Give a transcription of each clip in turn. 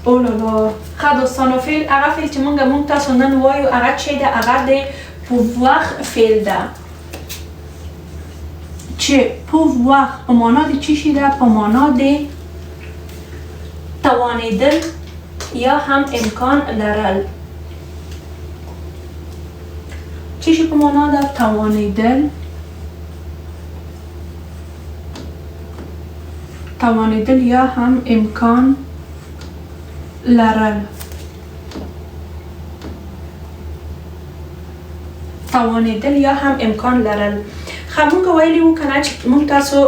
اولالا ښه دوستانو فعل هغه فعل چې موږ تاسو نن وایو هغه چې ده هغه د pouvoir فعل ده چې pouvoir په معنا د چی شي ده په معنا د توانېدل یا هم امکان لرل چی شي په معنا ده توانېدل یا هم امکان لرل توانېدل یا هم امکان لرل خو موږ ویلي وو که نه چې موږ تاسو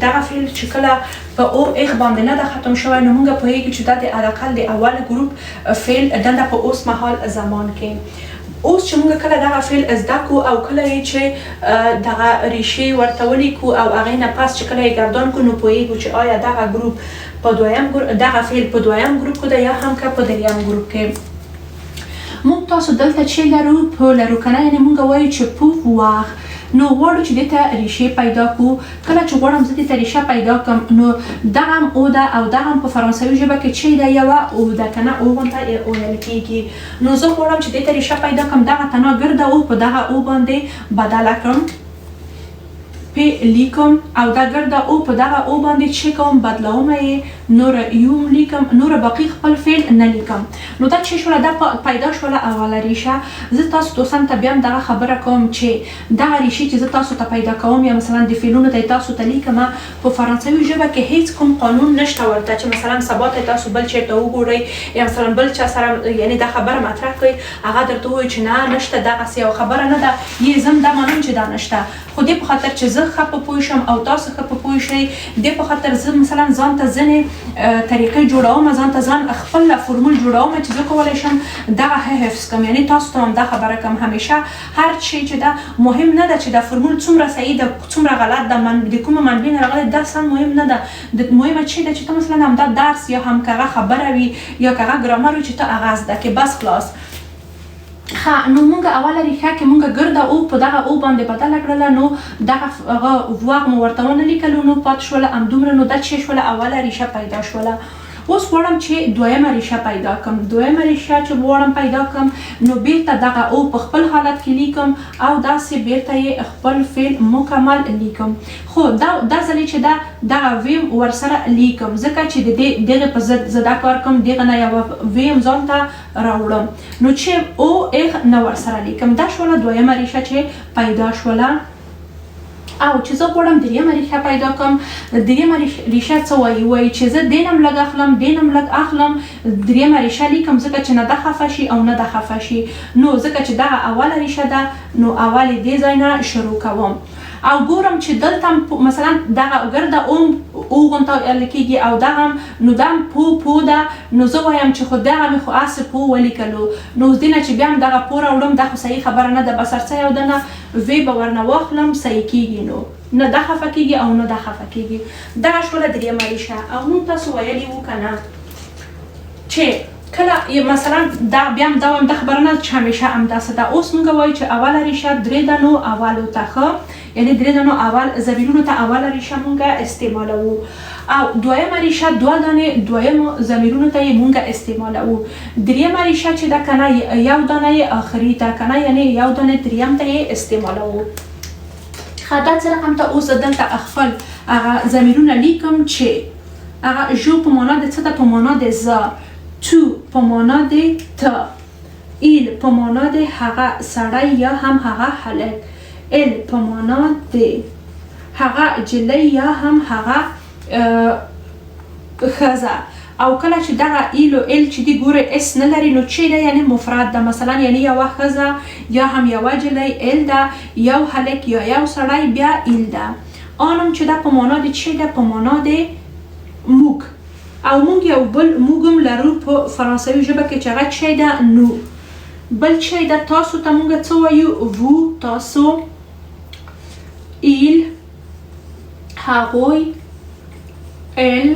دغه فعل چې کله په او اخ باندې نه ده ختم شوی نو موږ پوهېږو چې دا د حداقل د اول ګروپ فعل دنده په اوس مهال زمان کې اوس چې موږ کله دغه فعل زده کو او کله یې چې دغه ریشې ورته ولیکو او هغې نه پس چې کله یې ګردان کو نو پوهېږو چې آیا دغه ګروپ په دغه فعل په دویم ګروپ کې ده یا هم که په دریم ګروپ کې موږ تاسو دلته چې لرو په لرو که نه یعنې موږ وایو چې pouvoir نو غواړو چې دې ته ریشې پیدا کړو کله چې غواړم زه دې ته ریشه پیدا کړم نو دغه هم او ده او دغه هم په فرانسوي ژبه کې چې ده یوه او ده که نه او غونته ویل کېږي نو زه غواړم چې دې ته ریشه پیدا کړم دغه تنه ګرده او په دغه او باندې بدله کړم پی لیکم او دا ګرده او په دغه او باندې چې کوم بدلوم یې نور یوم لیکم نور باقي خپل فعل نه لیکم نو دا چې شوله دا پیدا شوله اوله ریشه زه تاسو دوستانو ته بیا هم دغه خبره کوم چې دغه ریشې چې زه تاسو ته پیدا کوم یا مثلا د فعلونو ته تاسو ته لیکم په فرانسوي ژبه کې هیڅ کوم قانون نشته ورته چې مثلا سبا ته تاسو بل چېرته وګورئ یا مثلا بل چا سره یعنې دا خبره مطرح کړئ هغه درته ووایي چې نه نشته دغسې یوه خبره نه ده یې زه هم دا منم چې دا نشته خو دې په خاطر چې زه ښه په پوه شم او تاسو ښه په پوه شئ دې په خاطر زه مثلا ځان ته ځینې طریقې جوړوم ځان ته ځان خپل فورمول جوړوم چې زه کولی شم دغه حفظ کړم یعنې تاسو ته هم دا خبره کوم همیشه هر شی چې دا مهم نه ده چې دا فورمول څومره صحیح ده څومره غلط ده د کومه منبع نه راغلی دا سم مهم نه ده مهمه چې ده چې ته مثلا همدا درس یا هم که هغه خبره وي یا که هغه ګرامر وي چې ته هغه زده کړې بس خلاص ښه نو موږ اوله ریښه کې موږ ګرده او په دغه او باندې بدله کړله نو دغه هغه واغ مو ورته ونه لیکلو نو پاتې شوله همدومره نو دا چې شوله اوله ریښه پیدا شوله اوس غواړم چې دویمه ریشه پیدا کړم دویمه ریشه چې غواړم پیدا کړم نو بیرته دغه او په خپل حالت کې لیکم او داسې بیرته یې خپل فعل مکمل لیکم خو دا ځلې چې دغه ویم ورسره لیکم ځکه چې د دغې په ضد زه دا کار کوم دغه نه یوه ویم ځان ته راوړم نو چې او اخ نه ورسره لیکم دا شوله دویمه ریشه چې پیدا شوله او چې زه غواړم دریمه ریښه پیدا کړم دریمه ریښه څه وایي چې زه دې نه لږ اخلم دې نه لږ اخلم دریمه ریښه لیکم ځکه چې نه ده خفه شي او نه ده خفه شي نو ځکه چې دغه اوله ریښه ده نو اول یې دې ځای نه شروع کوم او ګورم چې دلته مثلا دغه ګرده او غونته ویل کېږي او دغه نو دا هم پو ده نو زه وایم چې خو دغه مې خو هسې پو ولیکلو نو اوس دې نه چې بیا هم دغه پو راوړم دا خو صحیح خبره نه ده بس هر څه یو ده نه وی به ورنه واخلم صحیح کېږي نو نه ده خفه کېږي او نه ده خفه کېږي دغه شوله دریمه ریښه او موږ تاسو ویلي وو که نه چې کله مثلا دا بیا هم دا وایم دا خبره نه چې همیشه همداسې ده اوس موږ وایو چې اوله ریښه درې دانو اولو ته ښه یعنې درې دانو اول ضمیرونو ته اوله ریښه موږ استعمالوو او دویمه ریښه دوه دانې دویمو ضمیرونو ته یې موږ استعمالوو دریمه ریښه چې ده که نه یو دانه یې آخري ده که نه یعنې یو دانې دریم ته یې استعمالوو ښه دا څه رقم ته اوس دلته خپل هغه ضمیرونه لیکم چې هغه ژو په معنا د څه ده په معنا د زه تو په معنا د ته ایل په معنا د هغه سړی یا هم هغه هلک ال په معنا د هغه جلی یا هم هغه ښځه او کله چې دغه ایل او ال چې دی ګوره اس نه لري نو چې ده یعنې مفرد ده مثلا یعنې یوه ښځه یا هم یوه جلی ال ده یو هلک یا یو سړی بیا ایل ده آنم چې ده په معنا د چې ده په معنا د موږ او موږ یو بل موږ هم لرو په فرانسوي ژبه کې چې هغه چې ده نو بل چې ده تاسو ته موږ څه وایو وو تاسو ایل هغوی ال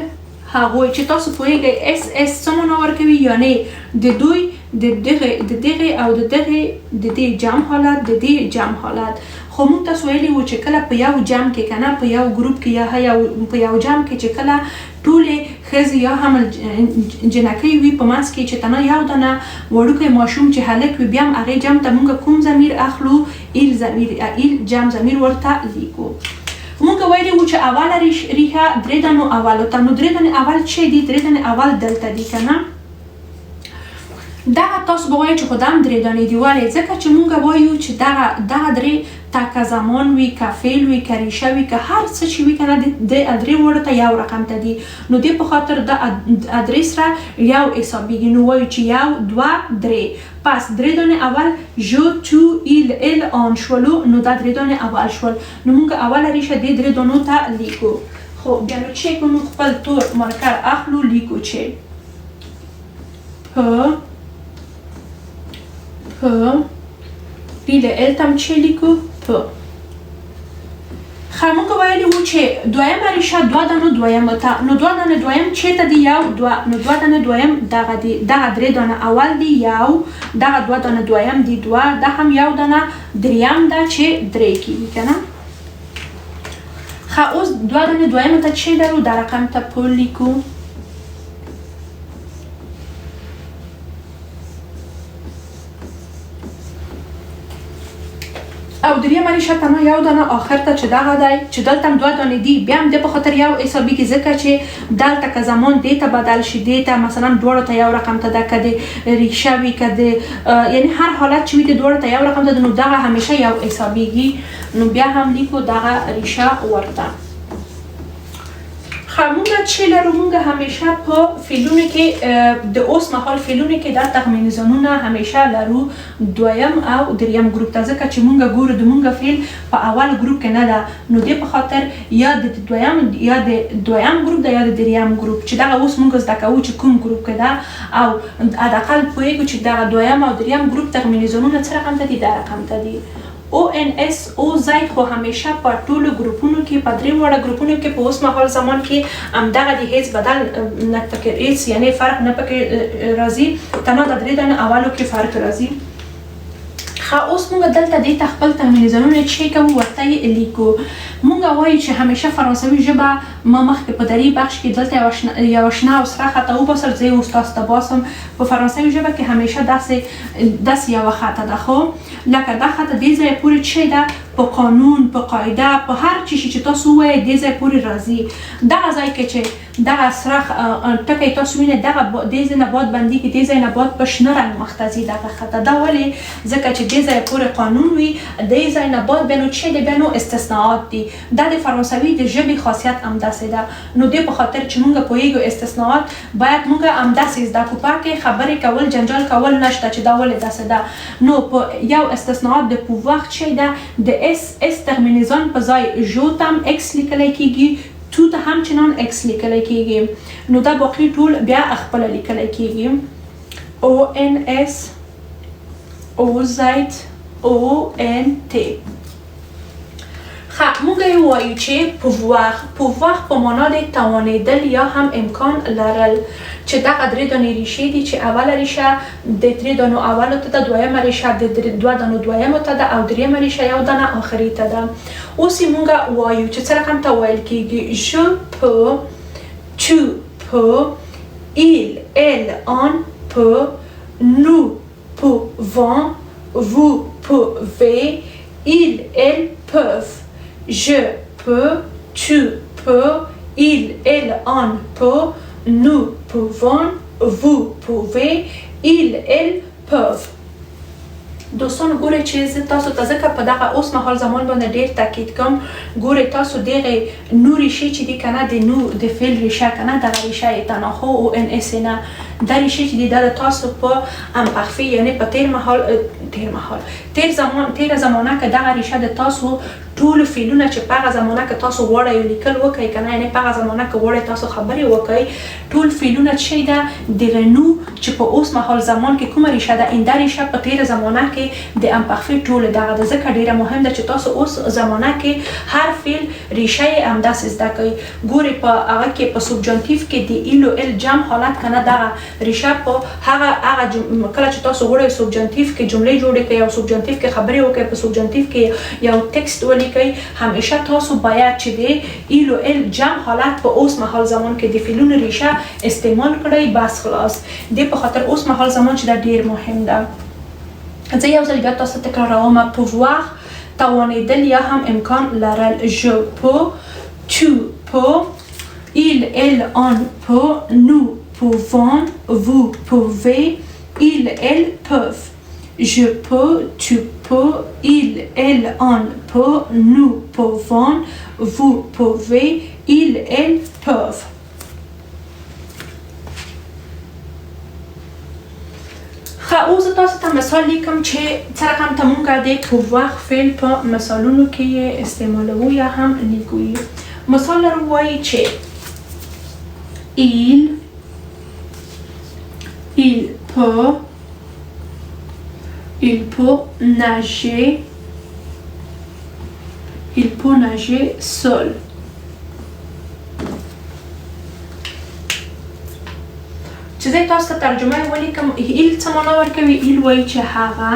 هغوی چې تاسو پوهیږئ اس څه معنا ورکوي یعنې د دوی د دغې او د دې جمع حالت د دې جمع حالت خو موږ تاسو ویلي وو چې کله په یو جمع کې کنه په یو ګروپ کې یا په یو جمع کې چې کله ټولې ښځې یا هم جنکۍ وي په منځ کې چې تنه یو دانه وړوکی ماشوم چې هلک وي بیا هم هغې جمع ته موږ کوم ضمیر اخلو ایل جمع ضمیر ورته لیکو. موږ ویلي وو چې اوله ریښه درې دانو اولو ته. نو درې دانې اول چې دي درې دانې اول دلته دي که نه. دغه تاسو به وایئ چې خو دا هم درې دانې دي. ولې؟ ځکه چې موږ وایو چې دغه درې که زمان وي که فعل وي که ریشه وي که هر څه چې وي که نه د درې واړو ته یو رقم ته دي. نو دې په خاطر د درې سره یو حسابېږي. نو وایو چې یو دوه درې. پس درې دانې اول ژ تو ایل ال آن شولو. نو دا درې دانې اول شول. نو موږ اوله ریشه دې درې دانو ته لیکو. خو بیا نو چې کوو خپل تور مارکر اخلو لیکو چې پ ایل ال تم چې لیکو پ. خو موږ ویلي وو چې دویمه ریشه دوه دانو دویمو ته. نو دوه دانې دویم چېرته دي؟ یو دوه. نو دوه دانې دویم دغه دي. دغه درې دانه اول دي یو. دغه دوه دانه دویم دي دوه. دا هم یو دانه دریم ده چې درې کېږي که نه. ښه اوس دوه دانې دویمو ته چې لرو دا رقم ته په لیکو. او دریمه ریشه تنها یو دانه آخر ته چې دغه دی چې دلته هم دوه دانې دي بیا هم د په خاطر یو حسابېږي ځکه چې دلته که زمان دې ته بدل شي دې ته مثلا دواړو ته یو رقم ته ده که د ریشه وي که د یعنی هر حالت چې وي د دواړو ته یو رقم ته ده نو دغه همیشه یو حسابېږي. نو بیا هم لیکو دغه ریشه ورته. موږ چې لرو موږ همیشه په فعلونو کې د اوس مهال فعلونو کې دا تخمینځانونه همیشه لرو دویم او دریم ګروپ ته. ځکه چې موږ ګورو د موږ فعل په اول ګروپ کې نه ده. نو دې په خاطر یا د دویم ګروپ ده یا د دریم ګروپ چې دغه اوس موږ زده کوو چې کوم ګروپ کې ده. او حداقل پوهېږو چې دغه دویم او دریم ګروپ تخمینځانونه څه رقم ته دي؟ دا رقم ته دي. او ان اس او زید خو همیشه په ټولو ګروپونو کې په درې واړه ګروپونو کې په اوس مهال زمان کې همدغه د هیڅ بدل نه پکې هیڅ یعنی فرق نه پکې راځي. تنها د درې دانې اولو کې فرق راځي. ښه اوس موږ دلته دې ته خپل تخمینځانونه چې کوو ورته یې لیکو. موږ وایو چې همیشه فرانسوي ژبه ما مخکې په درې بخش کې دلته یو شنه او سره خط وباسل. زه یې اوس تاسو ته باسم. په فرانسوي ژبه کې همیشه داسې یوه خط ده. خو لکه دا خط دې ځای پورې چې ده په قانون په قاعده په هر چی چې تاسو ووایئ دې ځای پورې راځي. دغه ځای کې چې دغه سره ټکی تاسو وینئ دغه دې ځای نه باد بندېږي دې ځای نه باد په شنه رنګ مخ ته ځي دغه خطه. دا ولې؟ ځکه چې دې ځای پورې قانون وي دې ځای نه باد بیا نو چې دی بیا نو استثنات دي. دا د فرانسوي د ژبې خاصیت همداسې ده. نو دې په خاطر چې موږ پوهېږو استثنات باید موږ همداسې زده کړو. پکې خبرې کول جنجال کول نشته چې دا ولې داسې ده. نو په یو استثنات د pouvoir چې ده د اس تخمینځان په ځای ژو ته هم اکس لیکلی کېږي تو ته همچنان اکس لیکلی کېږي. نو دا باقي ټول بیا خپله لیکلی کېږي. او ان اس او زید او ان تی. موږ یې وایو چې pouvoir په معنا د توانېدل یا هم امکان لرل. چې دغه درې دانې ریښې دي چې اوله ریشه د درې دانو اولو ته ده. دویمه ریشه د دوه دانو دویمو ته ده. او دریمه ریشه یو دانه آخري ته ده. اوس یې موږ وایو چې څه رقم ته ویل کېږي. je peux tu peux il elle on peut nous pouvons vous pouvez ils elles peuvent. Je peux, tu peux, il, elle, on peut, nous pouvons, vous pouvez, ils, elles peuvent. دوستان ګورئ چې زه تاسو ته ځکه په دغه اوس مهال زمان باندې ډېر تاکید کوم. ګورئ تاسو دغې نو ریښې چې دي که نه د نو د فعل ریشه که نه دغه ریشه یې تناخو او ان اس نه دا ریښې چې دي دا د تاسو په امپخفي یعنې په تېره زمانه کې دغه ریشه د تاسو ټول فعلونه چې په هغه زمانه کې تاسو غواړئ لیکل وکړئ که نه یعنې په هغه زمانه کې غواړئ تاسو خبرې وکړئ ټول فعلونه چې ده دغه نو چې په اوس مهال زمان کې کومه ریشه ده این دا ریشه په تېره زمانه کې د امپخفي ټول دغه ده. ځکه ډېره مهم ده چې تاسو اوس زمانه کې هر فعل ریشه یې همداسې زده کوئ. ګورئ په هغه کې په سوبجانتیف کې د ایل او ال جمع حالت که نه دغه ریشه په هغه کله چې تاسو غواړئ سبجنټیف کې جملې جوړې کړئ او سبجنټیف کې خبرې وکړئ په سبجنټیف کې یو ټکسټ ولیکئ همیشه تاسو باید چې د ایل او ال جمع حالت په اوس مهال زمان کې د فعلونو ریشه استعمال کړئ بس خلاص دې په خاطر اوس مهال زمان چې دا ډیر مهم ده زه یو ځل بیا تاسو تکراروم pouvoir توانېدل یا هم امکان لرل je peux tu peux il elle on peut nous pouvons vous pouvez il elle peuvent je peux tu peux il elle on peut nous pouvons vous pouvez il elle peuvent اوس تاسو ته مثال لیکم چې څرنګه ته مونږ د pouvoir فعل په مثالونو کې استعمالوو یا هم لیکو مثال لرو وایي چې il peut nager seul چې زه تاسو ته ترجمه ولیکم ایل څه معنا ورکوي ایل وایي چې هغه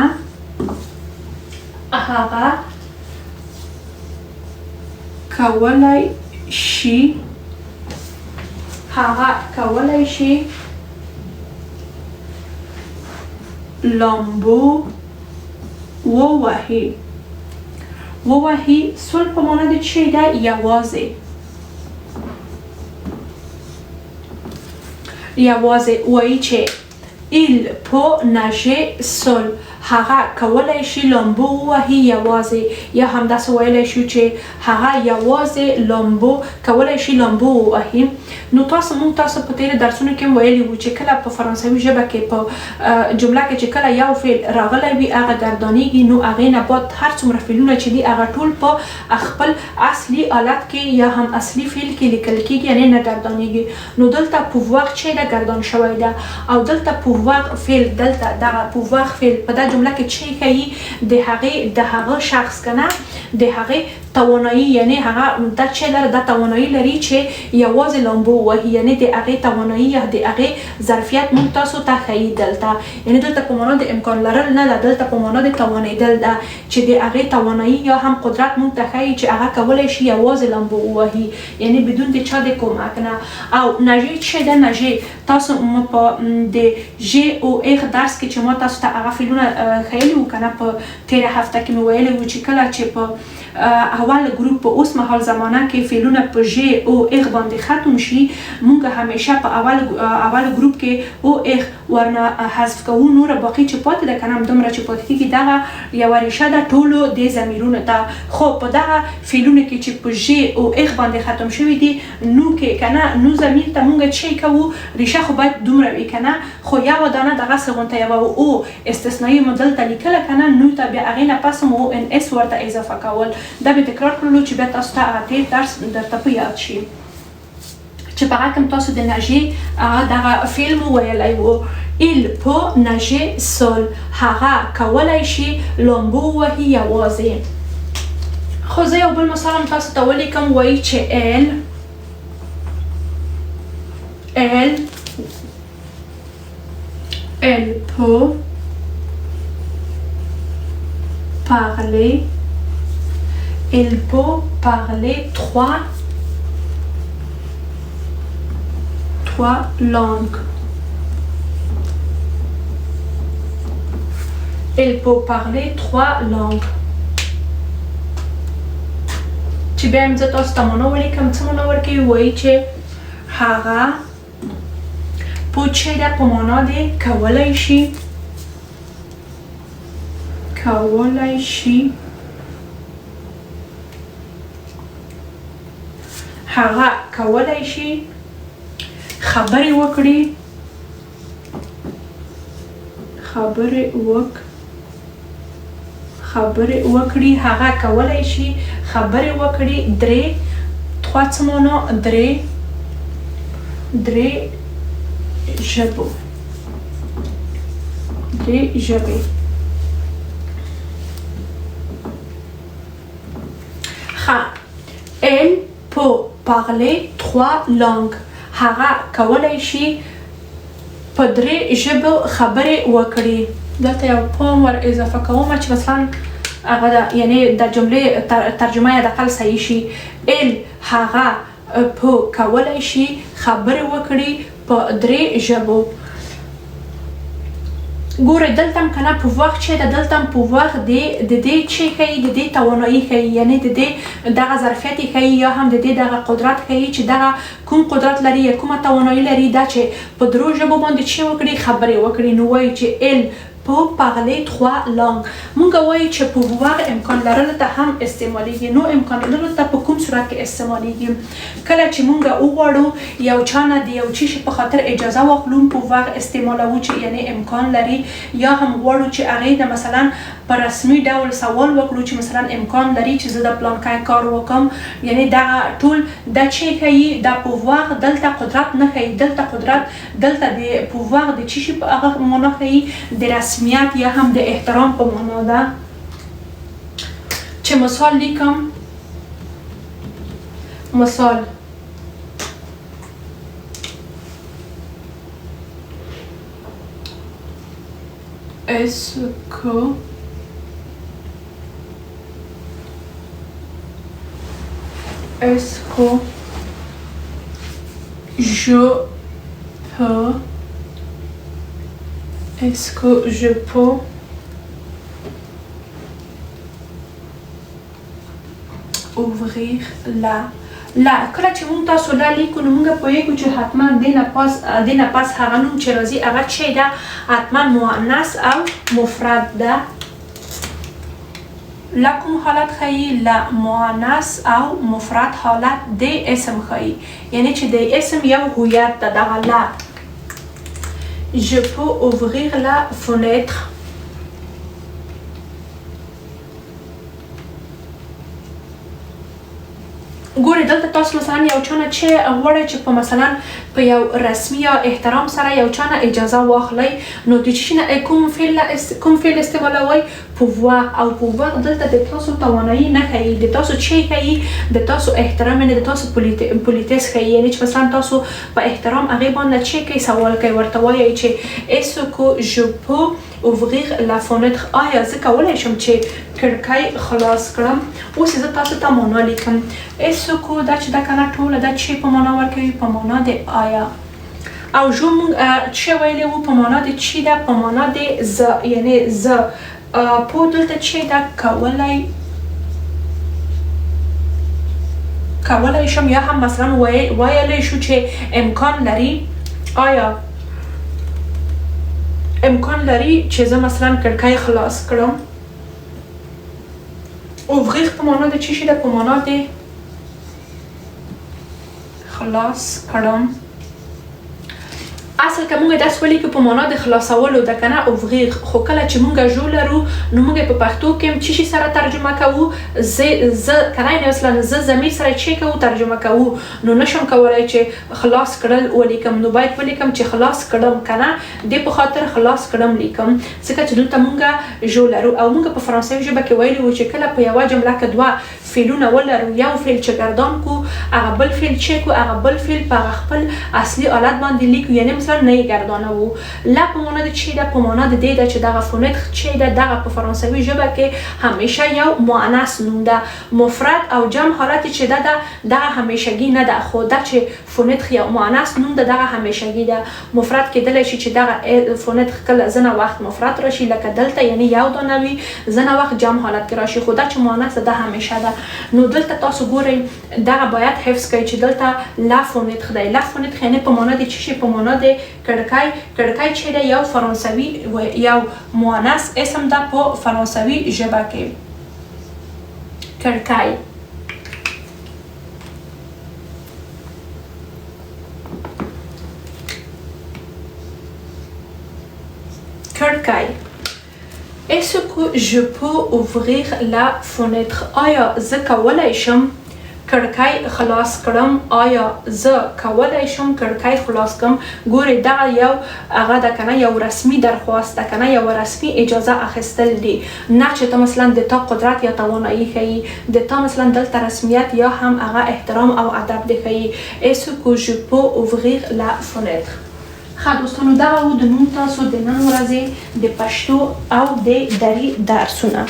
کولی شي لامبو ووهي سول په معنا د چی ده یوازې وایي چې il peut nager seul هغه کولی شي لامبو ووهي یوازې یا همداسې ویلی شو چې هغه یوازې لامبو کولی شي لامبو ووهي نو مونږ تاسو په تېرو درسونو کې ویلي وو چې کله په فرانسوي ژبه کې په جمله کې چې کله یو فعل راغلی وي هغه ګردانیږي نو هغې نه بعد هر څومره فعلونه چې دي هغه ټول په خپل اصلي حالت کې یا هم اصلي فعل کې لیکل کېږي یعنې نه ګردانیږي نو دلته pouvoir چې ده ګردان شوی ده او دلته pouvoir فعل دلته دغه pouvoir فعل په دا جمله کې چې ښیي د هغه شخص کنه د هغې توانایی یعنی هغه دا چې لري دا توانایی لري چې یوازې لامبو ووهي یعنی د هغې توانایی یا د هغې ظرفیت موږ تاسو ته ښیي دلته یعنی دلته په معنا د امکان لرل نه ده دلته په معنا د توانېدل ده چې د هغې توانایی یا هم قدرت موږ ته ښیي چې هغه کولی شي یوازې لامبو ووهي یعنی بدون د چا د کومک نه او نژې چې ده نژې تاسو په د ژ او اخ درس کې چې ما تاسو ته هغه فعلونه ښیلي وو که نه په تېره هفته کې مې ویلي وو چې کله چې په اول ګروپ په اوس مهال زمانه کې فعلونه په ژ او اخ باندې ختم شي مونږ همیشه په اول ګروپ کې او اخ ورنه حذف کوو نور باقي چې پاتې ده که نه دومره چې پاتې کېږي دغه یوه ریشه ده ټولو د ضمیرونو ته خو په دغه فعلونو کې چې په ژ او اخ باندې ختم شوي دي نو کې که نه نو ضمیر ته مونږ چې کوو ریشه خو باید دومره وي که نه خو یوه دانه دغسې غونته یوه او استثنایي مو دلته لیکله که نه نو ته بیا هغې نه پس مو ان اس ورته اضافه کول دا به تکرار کړلو چې بیا تاسو ته هغه تېر درس درته په یاد شي چې په هغه کې تاسو د نژې دغه فعل مو ویلی و il peut nager seul هغه کولی شي لامبو ووهي یوازې خو زه یو بل مثال هم تاسو ته ولیکم وایي چې elle peut parler trois langues. Elle peut parler 3 langues. چې بیا هم زه تاسو ته معنا ولیکم څه معنا ورکوي وایي چې هغه په چې ده په معنا د کولی شي هغه کولی شي خبرې وکړي هغه کولی شي خبرې وکړي درې څه معنا درې ژبې elle peut parler 3 langues هغه کولی شي په درې ژبو خبرې وکړي. دلته یو پام ور اضافه کوم چې مثلا هغه یعنی د جملې ترجمه یې د اقل صحیح شي. ال هغه په کولای شي خبرې وکړي په درې ژبو. ګورئ دلته هم کنه pouvoir چې د دلته هم pouvoir د دې چې کوي د دې توانایي ښیي یعنی د دې دغه ظرفیت یې ښیي یا هم د دې دغه قدرت ښیي چې دغه کوم قدرت لري یا کومه توانایي لري دا چې په درو ژبو باندې چې وکړي خبرې وکړي. نو وایي چې ال peut parler 3 langues. مونږ وایو چې pouvoir امکان لرلو ته هم استعمالیږي. نو امکان لرلو ته په کوم صورت کې استعمالیږي؟ کله چې مونږ وغواړو یو چا نه د یو چی په خاطر اجازه واخلو pouvoir استعمالوو چې یعنی امکان لري، یا هم غواړو چې هغې د مثلا په رسمي ډول سوال وکړو چې مثلا امکان لري چې زه د پلانکی کار وکم، یعنی دغه ټول دا چې ښیي دا pouvoir دلته قدرت نه ښیي. دلته قدرت دلته د pouvoir د چی شي په هغه معنا ښیي د رسمیت یا هم د احترام په معنا ده. چې مثال لیکم، مثال est-ce que je peux ouvrir la کله چې مونږ تاسو لا لیکو نو مونږ پوهیږو چې حتما دې نه پس هغه نوم چې راځي هغه چې ده حتما مؤنث او مفرد ده. لا کوم حالت ښیي؟ لا مؤنث او مفرد حالت د اسم ښیي، یعنی چې د اسم یو هویت ده دغه لا. Je peux ouvrir la fenêtre. ګورئ دلته تاسو مثلا یو چا نه چې غواړئ چې په مثلا په یو رسمي یا احترام سره یو چا نه اجازه واخلئ، نو د چی نه کوم فعل استعمالوئ؟ pouvoir. او pouvoir دلته د تاسو توانایي نه ښیي، د تاسو چې ښیي د تاسو احترام یعنې د تاسو پولیټیس ښیي، یعنې چې مثلا تاسو په احترام هغې باندې چې کوئ سوال کوئ ورته وایئ چې est-ce que je peux ouvrir la fenêtre. آیا زه کولی شم چې کړکۍ خلاص کړم؟ اوس زه تاسو ته معنا لیکم. est-ce que دا چې دا کنه ټوله دا چې په معنا ورکوي په معنا د آیا، او جو مونږ چې ویلی وو په معنا د چې ده په معنا د زه، یعنې زه په دلته چې ده کولی شم یا هم مثلا ویلی شو چې امکان لري. آیا امکان لري چې زه مثلا کړکۍ خلاص کړم؟ ouvrir په معنا د چی شي ده؟ په معنا د خلاص کړم. اصل که مونږ داسې ولیکو په معنا د خلاصولو ده کنه ouvrir، خو کله چې مونږ جو لرو نو مونږ په پښتو کې چی شي سره ترجمه کوو؟ زه کنه مثلا زه ضمیر سره چې کوو ترجمه کوو، نو نشم کولی چې خلاص کړل ولیکم، نو باید ولیکم چې خلاص کړم کنه د په خاطر خلاص کړم لیکم، ځکه چې دلته مونږ جو لرو. او مونږ په فرانسوي ژبه کې ویلي وو چې کله په یوه جمله کې دوه فعلونه ولرو، یو فعل چې ګردان کو هغه بل فعل چې کو هغه بل فعل په هغه خپل اصلي حالت باندې لیکو، یعنې مثلا نه یې ګردانوو. لا په معنا د چې ده په معنا د دې ده چې دغه فونیت چې ده دغه په فرانسوي ژبه کې همیشه یو مؤنث نوم ده. مفرد او جمع حالت چې ده دغه همیشګي نه ده، خو دا چې فونیت یو مؤنث نوم ده دغه همیشګي ده. مفرد کېدلی شي چې دغه فونیت کله ځینې وخت مفرد راشي لکه دلته، یعنې یو دانه وي، ځینې وخت جمع حالت کې راشي، خو دا چې مؤنث ده همیشه ده. نو دلته تاسو ګورئ دغه باید حفظ کړئ چې دلته لا فونیت دی. لا فونیت یعنې په معنا د چی شي؟ په معنا د کړکۍ. کړکۍ چې ده یو فرانسوي یو مؤنث اسم ده په فرانسوي ژبه کې. کړکۍ. کړکۍ. est-ce que je peux ouvrir la fenêtre؟ آیا زه کولی شم کړکۍ خلاص کړم؟ آیا زه کولی شم کړکۍ خلاص کړم؟ ګورئ دغه یو هغه ده کنه یو رسمي درخواست ده کنه، یو رسمي اجازه اخیستل دي، نه چې ته مثلا د تا قدرت یا توانایي ښیي، د تا مثلا دلته رسمیت یا هم هغه احترام او ادب دې ښیي. est-ce que je peux ouvrir la fenêtre؟ ښه دوستانو دغه و د مونږ تاسو د نن ورځې د پښتو او د دري درسونه.